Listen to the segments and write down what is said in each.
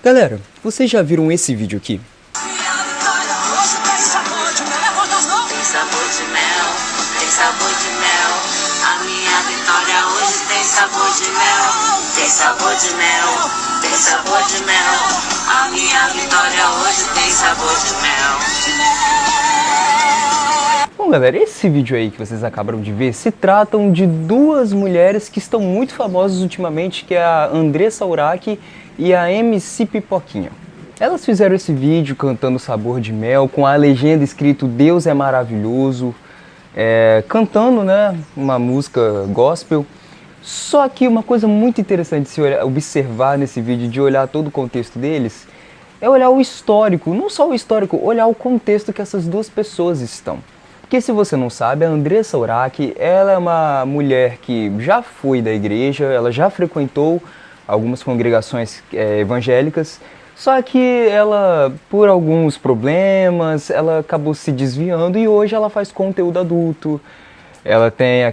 Galera, vocês já viram esse vídeo aqui? Tem sabor de mel, tem sabor de mel. A minha vitória hoje tem sabor de mel. Tem sabor de mel, tem sabor de mel. A minha vitória hoje tem sabor de mel. Bom, galera, esse vídeo aí que vocês acabaram de ver se tratam de duas mulheres que estão muito famosas ultimamente, que é a Andressa Urach e a MC Pipoquinha. Elas fizeram esse vídeo cantando Sabor de Mel, com a legenda escrito Deus é maravilhoso, cantando, né, uma música gospel. Só que uma coisa muito interessante de se observar nesse vídeo, de olhar todo o contexto deles, é olhar o histórico, não só o histórico, olhar o contexto que essas duas pessoas estão. Porque se você não sabe, a Andressa Urach, ela é uma mulher que já foi da igreja, ela já frequentou algumas congregações evangélicas, só que ela, por alguns problemas, ela acabou se desviando e hoje ela faz conteúdo adulto. Ela tem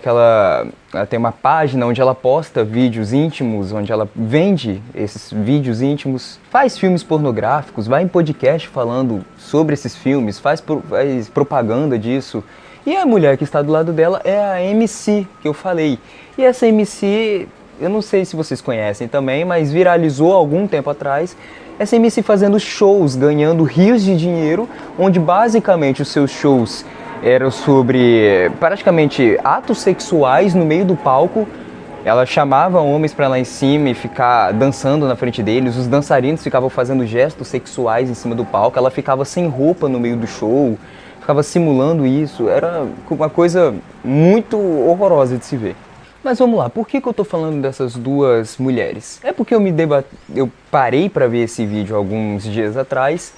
uma página onde ela posta vídeos íntimos, onde ela vende esses vídeos íntimos, faz filmes pornográficos, vai em podcast falando sobre esses filmes, faz propaganda disso. E a mulher que está do lado dela é a MC, que eu falei. E essa MC, eu não sei se vocês conhecem também, mas viralizou há algum tempo atrás. Essa MC fazendo shows, ganhando rios de dinheiro, onde basicamente os seus shows eram sobre praticamente atos sexuais no meio do palco. Ela chamava homens para lá em cima e ficar dançando na frente deles. Os dançarinos ficavam fazendo gestos sexuais em cima do palco. Ela ficava sem roupa no meio do show, ficava simulando isso. Era uma coisa muito horrorosa de se ver. Mas vamos lá, por que eu tô falando dessas duas mulheres? É porque eu parei para ver esse vídeo alguns dias atrás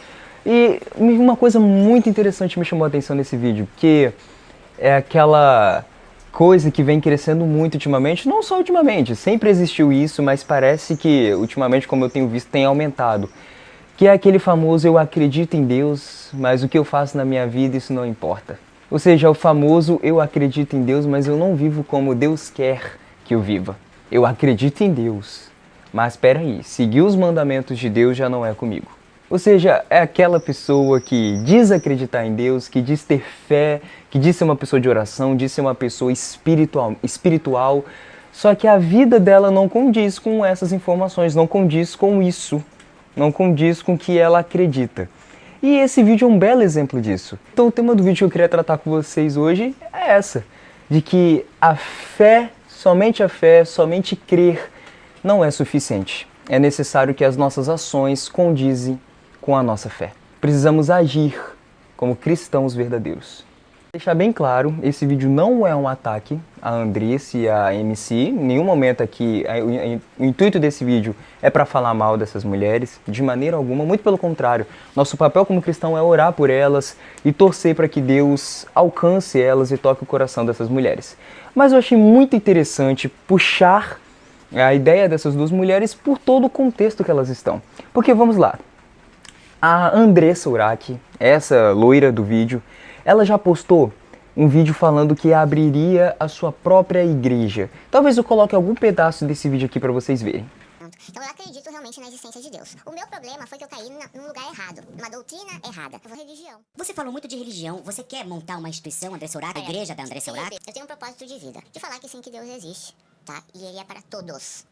e uma coisa muito interessante me chamou a atenção nesse vídeo, que é aquela coisa que vem crescendo muito ultimamente, não só ultimamente, sempre existiu isso, mas parece que ultimamente, como eu tenho visto, tem aumentado. Que é aquele famoso "eu acredito em Deus, mas o que eu faço na minha vida isso não importa". Ou seja, o famoso "eu acredito em Deus, mas eu não vivo como Deus quer que eu viva". Eu acredito em Deus, mas espera aí, seguir os mandamentos de Deus já não é comigo. Ou seja, é aquela pessoa que diz acreditar em Deus, que diz ter fé, que diz ser uma pessoa de oração, diz ser uma pessoa espiritual, só que a vida dela não condiz com essas informações, não condiz com isso, não condiz com o que ela acredita. E esse vídeo é um belo exemplo disso. Então o tema do vídeo que eu queria tratar com vocês hoje é essa, de que a fé, somente crer não é suficiente. É necessário que as nossas ações condizem com a nossa fé. Precisamos agir como cristãos verdadeiros. Deixar bem claro, esse vídeo não é um ataque a Andressa e a MC. Em nenhum momento aqui, o intuito desse vídeo é para falar mal dessas mulheres, de maneira alguma, muito pelo contrário. Nosso papel como cristão é orar por elas e torcer para que Deus alcance elas e toque o coração dessas mulheres. Mas eu achei muito interessante puxar a ideia dessas duas mulheres por todo o contexto que elas estão. Porque vamos lá, a Andressa Urach, essa loira do vídeo, ela já postou um vídeo falando que abriria a sua própria igreja. Talvez eu coloque algum pedaço desse vídeo aqui para vocês verem. Então eu acredito realmente na existência de Deus. O meu problema foi que eu caí num lugar errado, numa doutrina errada. Eu vou religião. Você falou muito de religião. Você quer montar uma instituição, Andressa Urach, a igreja da Andressa Urach? Eu tenho um propósito de vida, de falar que sim, que Deus existe, tá? E ele é para todos,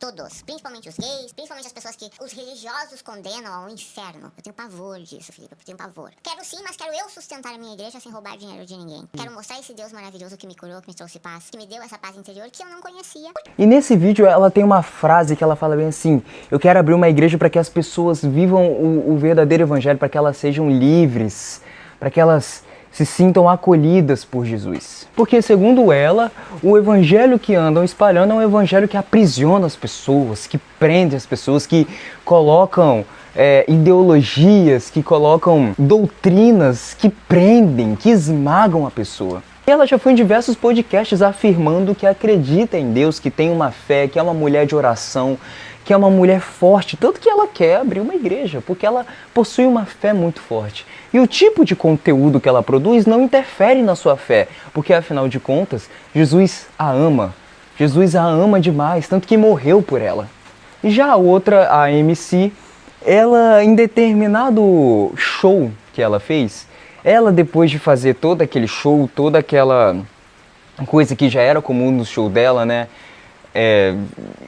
principalmente os gays, principalmente as pessoas que os religiosos condenam ao inferno. Eu tenho pavor disso, Felipe, eu tenho pavor. Quero sim, mas quero eu sustentar a minha igreja sem roubar dinheiro de ninguém. Quero mostrar esse Deus maravilhoso que me curou, que me trouxe paz, que me deu essa paz interior que eu não conhecia. E nesse vídeo ela tem uma frase que ela fala bem assim: eu quero abrir uma igreja para que as pessoas vivam o verdadeiro evangelho, para que elas sejam livres, para que elas se sintam acolhidas por Jesus. Porque, segundo ela, o evangelho que andam espalhando é um evangelho que aprisiona as pessoas, que prende as pessoas, que colocam ideologias, que colocam doutrinas que prendem, que esmagam a pessoa. E ela já foi em diversos podcasts afirmando que acredita em Deus, que tem uma fé, que é uma mulher de oração, que é uma mulher forte, tanto que ela quer abrir uma igreja, porque ela possui uma fé muito forte. E o tipo de conteúdo que ela produz não interfere na sua fé, porque afinal de contas, Jesus a ama. Jesus a ama demais, tanto que morreu por ela. E já a outra, a MC, ela, em determinado show que ela fez, ela, depois de fazer todo aquele show, toda aquela coisa que já era comum no show dela, né?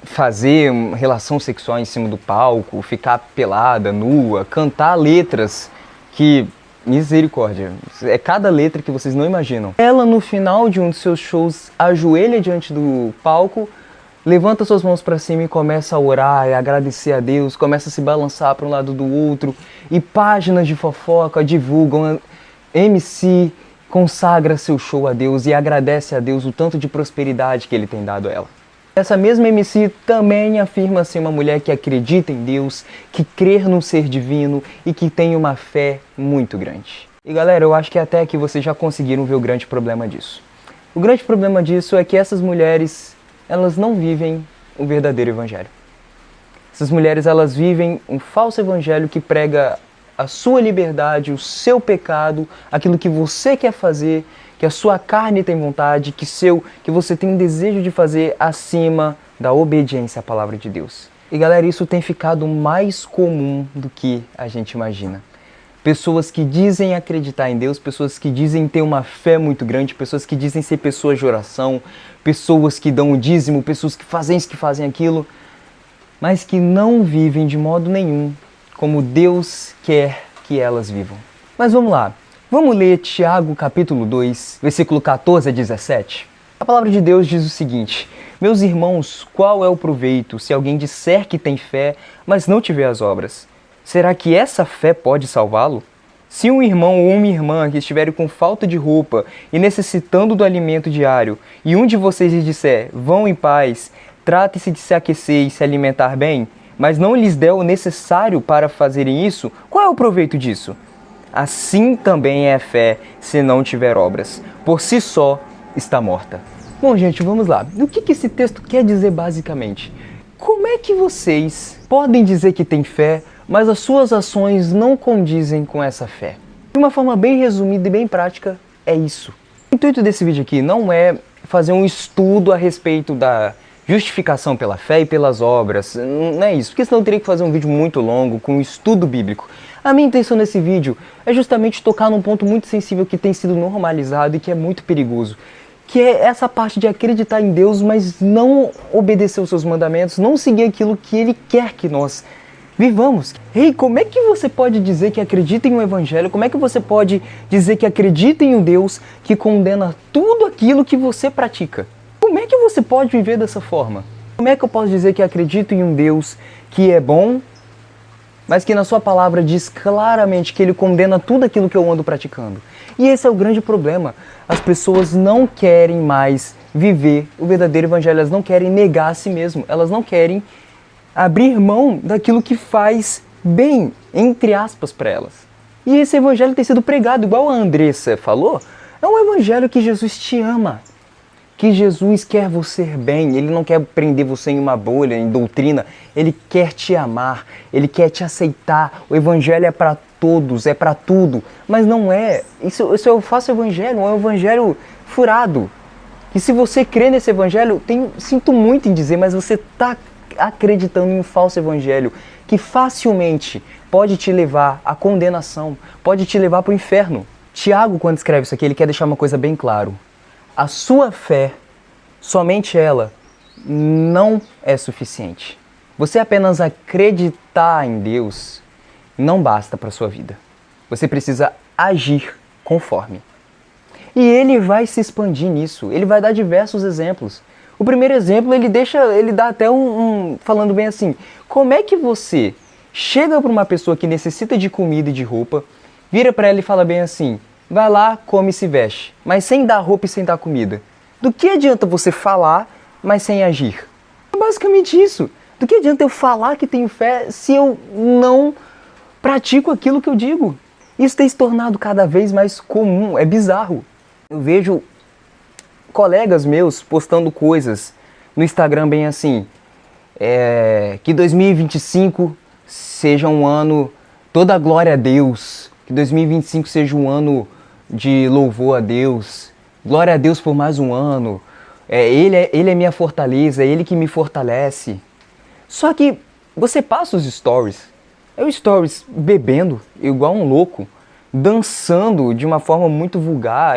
Fazer relação sexual em cima do palco, ficar pelada, nua, cantar letras que, misericórdia, é cada letra que vocês não imaginam. Ela, no final de um dos seus shows, ajoelha diante do palco, levanta suas mãos para cima e começa a orar e agradecer a Deus, começa a se balançar para um lado do outro, e páginas de fofoca divulgam, MC consagra seu show a Deus e agradece a Deus o tanto de prosperidade que ele tem dado a ela. Essa mesma MC também afirma ser uma mulher que acredita em Deus, que crê num ser divino e que tem uma fé muito grande. E galera, eu acho que até aqui vocês já conseguiram ver o grande problema disso. O grande problema disso é que essas mulheres, elas não vivem o verdadeiro evangelho. Essas mulheres, elas vivem um falso evangelho que prega a sua liberdade, o seu pecado, aquilo que você quer fazer, que a sua carne tem vontade, que você tem um desejo de fazer acima da obediência à palavra de Deus. E galera, isso tem ficado mais comum do que a gente imagina. Pessoas que dizem acreditar em Deus, pessoas que dizem ter uma fé muito grande, pessoas que dizem ser pessoas de oração, pessoas que dão o dízimo, pessoas que fazem isso, que fazem aquilo, mas que não vivem de modo nenhum como Deus quer que elas vivam. Mas vamos lá. Vamos ler Tiago capítulo 2, versículo 14 a 17. A palavra de Deus diz o seguinte: meus irmãos, qual é o proveito se alguém disser que tem fé, mas não tiver as obras? Será que essa fé pode salvá-lo? Se um irmão ou uma irmã que estiverem com falta de roupa e necessitando do alimento diário, e um de vocês lhes disser, vão em paz, trate-se de se aquecer e se alimentar bem, mas não lhes der o necessário para fazerem isso, qual é o proveito disso? Assim também é a fé se não tiver obras. Por si só está morta. Bom, gente, vamos lá. O que esse texto quer dizer basicamente? Como é que vocês podem dizer que têm fé, mas as suas ações não condizem com essa fé? De uma forma bem resumida e bem prática, é isso. O intuito desse vídeo aqui não é fazer um estudo a respeito da justificação pela fé e pelas obras. Não é isso, porque senão eu teria que fazer um vídeo muito longo com um estudo bíblico. A minha intenção nesse vídeo é justamente tocar num ponto muito sensível que tem sido normalizado e que é muito perigoso, que é essa parte de acreditar em Deus, mas não obedecer os seus mandamentos, não seguir aquilo que Ele quer que nós vivamos. Ei, como é que você pode dizer que acredita em um evangelho? Como é que você pode dizer que acredita em um Deus que condena tudo aquilo que você pratica? Como é que você pode viver dessa forma? Como é que eu posso dizer que acredito em um Deus que é bom, mas que na sua palavra diz claramente que Ele condena tudo aquilo que eu ando praticando? E esse é o grande problema. As pessoas não querem mais viver o verdadeiro evangelho, elas não querem negar a si mesmo, elas não querem abrir mão daquilo que faz bem, entre aspas, para elas. E esse evangelho tem sido pregado, igual a Andressa falou, é um evangelho que Jesus te ama, que Jesus quer você bem, Ele não quer prender você em uma bolha, em doutrina, Ele quer te amar, Ele quer te aceitar. O evangelho é para todos, é para tudo, mas não é, isso é o falso evangelho, é um evangelho furado. E se você crê nesse evangelho, sinto muito em dizer, mas você está acreditando em um falso evangelho que facilmente pode te levar à condenação, pode te levar para o inferno. Tiago, quando escreve isso aqui, ele quer deixar uma coisa bem claro. A sua fé, somente ela, não é suficiente. Você apenas acreditar em Deus não basta para a sua vida. Você precisa agir conforme. E Ele vai se expandir nisso. Ele vai dar diversos exemplos. O primeiro exemplo, ele dá até falando bem assim, como é que você chega para uma pessoa que necessita de comida e de roupa, vira para ela e fala bem assim, vai lá, come e se veste, mas sem dar roupa e sem dar comida. Do que adianta você falar, mas sem agir? É basicamente isso. Do que adianta eu falar que tenho fé se eu não pratico aquilo que eu digo? Isso tem se tornado cada vez mais comum, é bizarro. Eu vejo colegas meus postando coisas no Instagram bem assim, que 2025 seja um ano toda a glória a Deus, que 2025 seja um ano de louvor a Deus, glória a Deus por mais um ano, ele é minha fortaleza, é Ele que me fortalece. Só que você passa os stories É o Stories bebendo igual um louco, dançando de uma forma muito vulgar,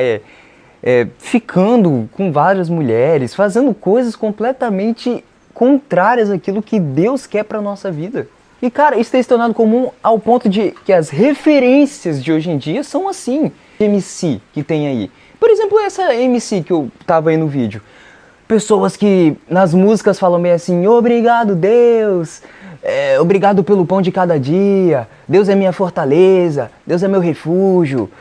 ficando com várias mulheres, fazendo coisas completamente contrárias àquilo que Deus quer para nossa vida. E cara, isso tem se tornado comum ao ponto de que as referências de hoje em dia são assim. MC que tem aí. Por exemplo, essa MC que eu tava aí no vídeo. Pessoas que nas músicas falam meio assim, obrigado Deus, obrigado pelo pão de cada dia, Deus é minha fortaleza, Deus é meu refúgio,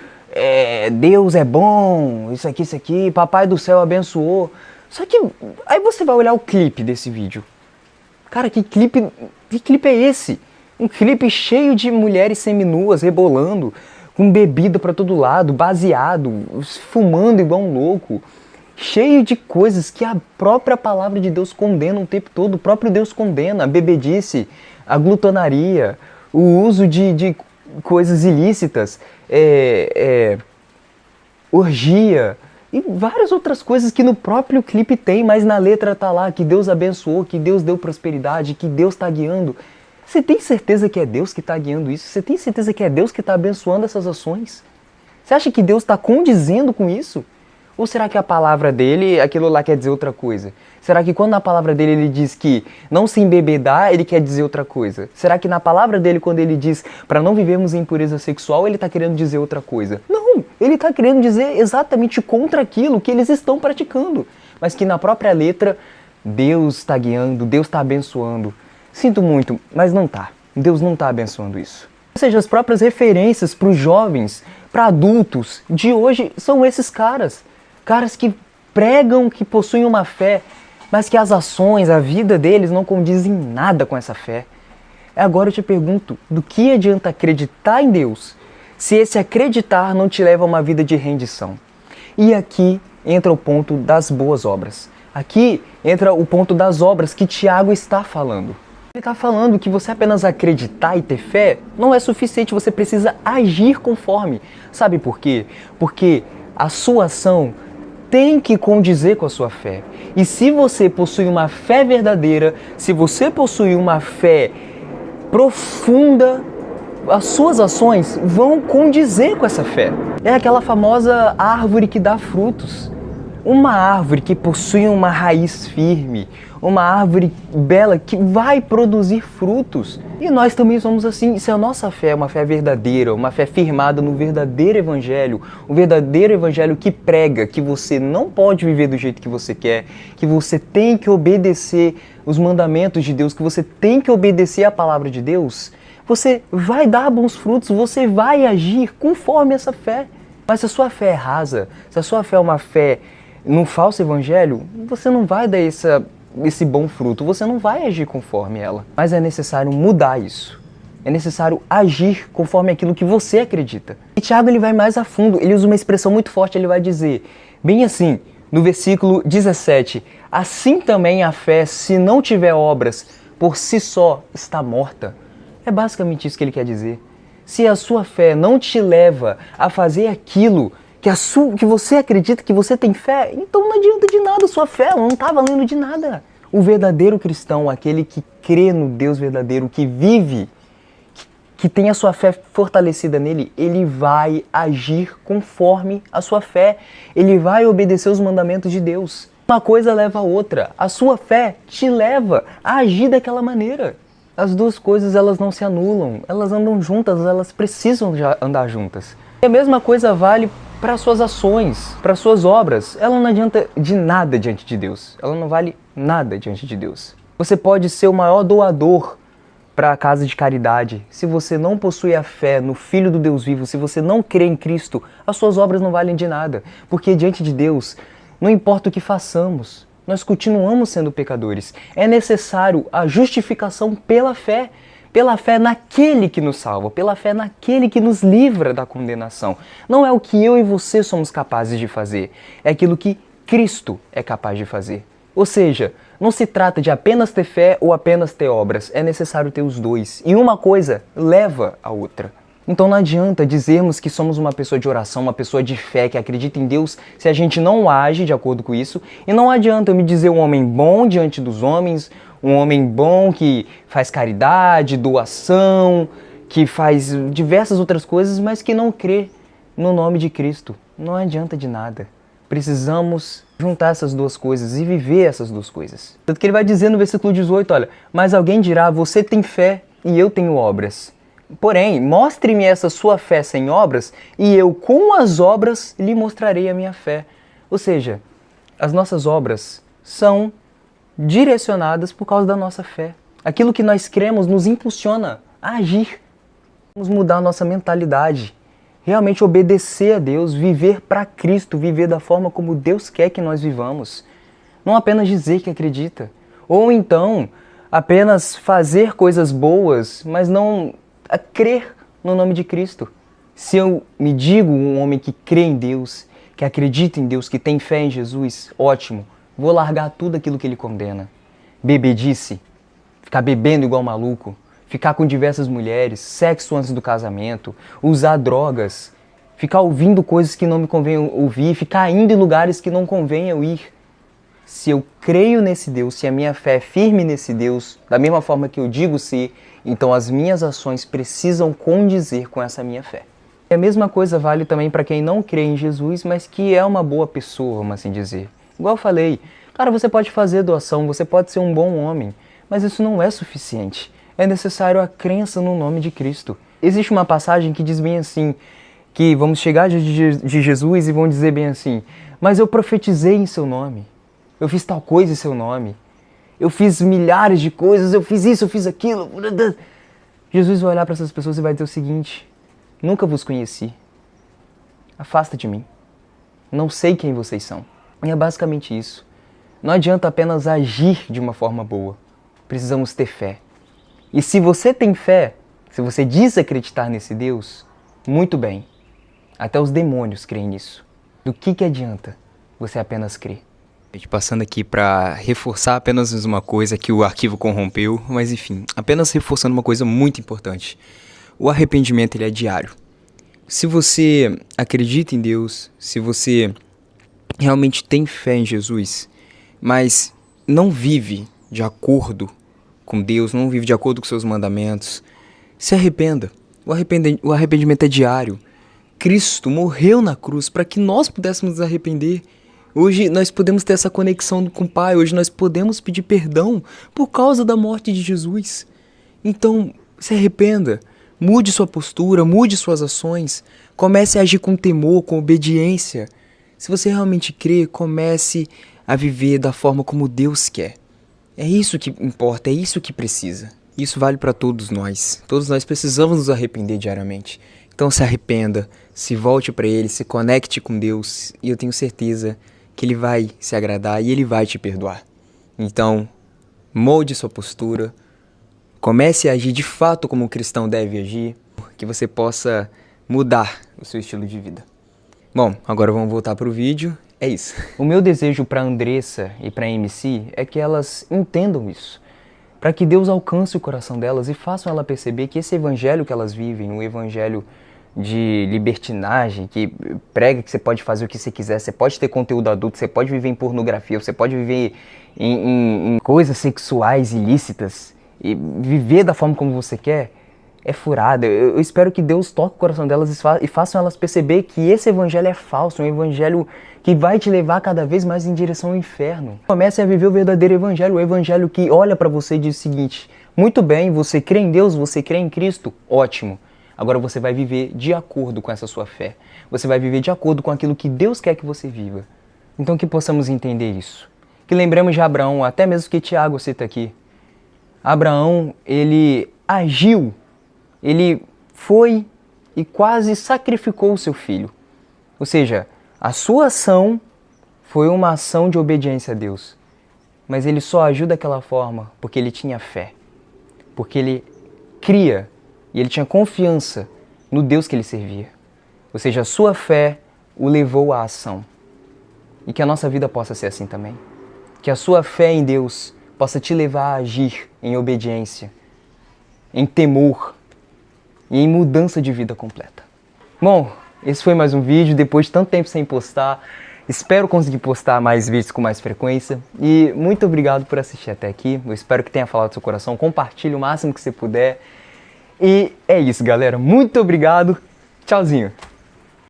Deus é bom, isso aqui, papai do céu abençoou. Só que aí você vai olhar o clipe desse vídeo. Cara, que clipe é esse? Um clipe cheio de mulheres seminuas rebolando, com bebida pra todo lado, baseado, fumando igual um louco. Cheio de coisas que a própria palavra de Deus condena o tempo todo. O próprio Deus condena a bebedice, a glutonaria, o uso de coisas ilícitas, orgia e várias outras coisas que no próprio clipe tem, mas na letra tá lá que Deus abençoou, que Deus deu prosperidade, que Deus tá guiando. Você tem certeza que é Deus que tá guiando isso? Você tem certeza que é Deus que tá abençoando essas ações? Você acha que Deus tá condizendo com isso? Ou será que a palavra dele, aquilo lá quer dizer outra coisa? Será que quando na palavra dele ele diz que não se embebedar, ele quer dizer outra coisa? Será que na palavra dele, quando ele diz para não vivermos em impureza sexual, ele está querendo dizer outra coisa? Não, ele está querendo dizer exatamente contra aquilo que eles estão praticando. Mas que na própria letra, Deus está guiando, Deus está abençoando. Sinto muito, mas não tá. Deus não está abençoando isso. Ou seja, as próprias referências para os jovens, para adultos de hoje, são esses caras. Caras que pregam que possuem uma fé, mas que as ações, a vida deles não condizem nada com essa fé. Agora eu te pergunto, do que adianta acreditar em Deus, se esse acreditar não te leva a uma vida de rendição? E aqui entra o ponto das boas obras. Aqui entra o ponto das obras que Tiago está falando. Ele está falando que você apenas acreditar e ter fé não é suficiente, você precisa agir conforme. Sabe por quê? Porque a sua ação tem que condizer com a sua fé. E se você possui uma fé verdadeira, se você possui uma fé profunda, as suas ações vão condizer com essa fé. É aquela famosa árvore que dá frutos. Uma árvore que possui uma raiz firme, uma árvore bela que vai produzir frutos. E nós também somos assim. Se a nossa fé é uma fé verdadeira, uma fé firmada no verdadeiro evangelho, o verdadeiro evangelho que prega que você não pode viver do jeito que você quer, que você tem que obedecer os mandamentos de Deus, que você tem que obedecer a palavra de Deus, você vai dar bons frutos, você vai agir conforme essa fé. Mas se a sua fé é rasa, se a sua fé é uma fé num falso evangelho, você não vai dar esse bom fruto, você não vai agir conforme ela. Mas é necessário mudar isso. É necessário agir conforme aquilo que você acredita. E Tiago ele vai mais a fundo, ele usa uma expressão muito forte, ele vai dizer, bem assim, no versículo 17, assim também a fé, se não tiver obras, por si só está morta. É basicamente isso que ele quer dizer. Se a sua fé não te leva a fazer aquilo que você acredita, que você tem fé, então não adianta de nada a sua fé, ela não está valendo de nada. O verdadeiro cristão, aquele que crê no Deus verdadeiro, que vive, que tem a sua fé fortalecida nele, ele vai agir conforme a sua fé. Ele vai obedecer os mandamentos de Deus. Uma coisa leva a outra. A sua fé te leva a agir daquela maneira. As duas coisas elas não se anulam, elas andam juntas, elas precisam andar juntas. E a mesma coisa vale para suas ações, para suas obras. Ela não adianta de nada diante de Deus. Ela não vale nada diante de Deus. Você pode ser o maior doador para a casa de caridade. Se você não possui a fé no Filho do Deus vivo, se você não crê em Cristo, as suas obras não valem de nada. Porque diante de Deus, não importa o que façamos, nós continuamos sendo pecadores. É necessário a justificação pela fé naquele que nos salva, pela fé naquele que nos livra da condenação. Não é o que eu e você somos capazes de fazer, é aquilo que Cristo é capaz de fazer. Ou seja, não se trata de apenas ter fé ou apenas ter obras, é necessário ter os dois. E uma coisa leva a outra. Então não adianta dizermos que somos uma pessoa de oração, uma pessoa de fé, que acredita em Deus, se a gente não age de acordo com isso. E não adianta eu me dizer um homem bom diante dos homens, um homem bom que faz caridade, doação, que faz diversas outras coisas, mas que não crê no nome de Cristo. Não adianta de nada. Precisamos juntar essas duas coisas e viver essas duas coisas. Tanto que ele vai dizer no versículo 18, olha, mas alguém dirá, você tem fé e eu tenho obras. Porém, mostre-me essa sua fé sem obras e eu com as obras lhe mostrarei a minha fé. Ou seja, as nossas obras são direcionadas por causa da nossa fé. Aquilo que nós cremos nos impulsiona a agir. Vamos mudar a nossa mentalidade. Realmente obedecer a Deus, viver para Cristo, viver da forma como Deus quer que nós vivamos. Não apenas dizer que acredita. Ou então, apenas fazer coisas boas, mas não crer no nome de Cristo. Se eu me digo um homem que crê em Deus, que acredita em Deus, que tem fé em Jesus, ótimo. Vou largar tudo aquilo que ele condena. Bebedice, ficar bebendo igual maluco, ficar com diversas mulheres, sexo antes do casamento, usar drogas, ficar ouvindo coisas que não me convém ouvir, ficar indo em lugares que não convém eu ir. Se eu creio nesse Deus, se a minha fé é firme nesse Deus, da mesma forma que eu digo ser, então as minhas ações precisam condizer com essa minha fé. E a mesma coisa vale também para quem não crê em Jesus, mas que é uma boa pessoa, vamos assim dizer. Igual eu falei, cara, você pode fazer doação, você pode ser um bom homem, mas isso não é suficiente. É necessário a crença no nome de Cristo. Existe uma passagem que diz bem assim, que vamos chegar de Jesus e vão dizer bem assim, mas eu profetizei em seu nome, eu fiz tal coisa em seu nome, eu fiz milhares de coisas, eu fiz isso, eu fiz aquilo. Jesus vai olhar para essas pessoas e vai dizer o seguinte, nunca vos conheci, afasta de mim, não sei quem vocês são. E é basicamente isso. Não adianta apenas agir de uma forma boa, precisamos ter fé. E se você tem fé, se você diz acreditar nesse Deus, muito bem. Até os demônios creem nisso. Do que adianta você apenas crer? Passando aqui para reforçar apenas uma coisa que o arquivo corrompeu, mas enfim, apenas reforçando uma coisa muito importante. O arrependimento ele é diário. Se você acredita em Deus, se você realmente tem fé em Jesus, mas não vive de acordo com Deus, não vive de acordo com seus mandamentos, se arrependa. O arrependimento é diário. Cristo morreu na cruz para que nós pudéssemos nos arrepender. Hoje nós podemos ter essa conexão com o Pai, hoje nós podemos pedir perdão por causa da morte de Jesus. Então, se arrependa, mude sua postura, mude suas ações, comece a agir com temor, com obediência. Se você realmente crê, comece a viver da forma como Deus quer. É isso que importa, é isso que precisa. Isso vale para todos nós. Todos nós precisamos nos arrepender diariamente. Então se arrependa, se volte para Ele, se conecte com Deus e eu tenho certeza que Ele vai se agradar e Ele vai te perdoar. Então, molde sua postura, comece a agir de fato como um cristão deve agir, que você possa mudar o seu estilo de vida. Bom, agora vamos voltar para o vídeo. É isso. O meu desejo para Andressa e para MC é que elas entendam isso. Para que Deus alcance o coração delas e façam ela perceber que esse evangelho que elas vivem, um evangelho de libertinagem, que prega que você pode fazer o que você quiser, você pode ter conteúdo adulto, você pode viver em pornografia, você pode viver em coisas sexuais ilícitas e viver da forma como você quer, é furada. Eu espero que Deus toque o coração delas e façam elas perceber que esse evangelho é falso, um evangelho que vai te levar cada vez mais em direção ao inferno. Comece a viver o verdadeiro evangelho, o evangelho que olha para você e diz o seguinte, muito bem, você crê em Deus, você crê em Cristo, ótimo. Agora você vai viver de acordo com essa sua fé. Você vai viver de acordo com aquilo que Deus quer que você viva. Então que possamos entender isso. Que lembremos de Abraão, até mesmo que Tiago cita aqui. Abraão, ele agiu, ele foi e quase sacrificou o seu filho. Ou seja, a sua ação foi uma ação de obediência a Deus. Mas ele só agiu daquela forma porque ele tinha fé. Porque ele cria e ele tinha confiança no Deus que ele servia. Ou seja, a sua fé o levou à ação. E que a nossa vida possa ser assim também. Que a sua fé em Deus possa te levar a agir em obediência, em temor e em mudança de vida completa. Bom, esse foi mais um vídeo, depois de tanto tempo sem postar. Espero conseguir postar mais vídeos com mais frequência. E muito obrigado por assistir até aqui. Eu espero que tenha falado do seu coração. Compartilhe o máximo que você puder. E é isso, galera. Muito obrigado. Tchauzinho.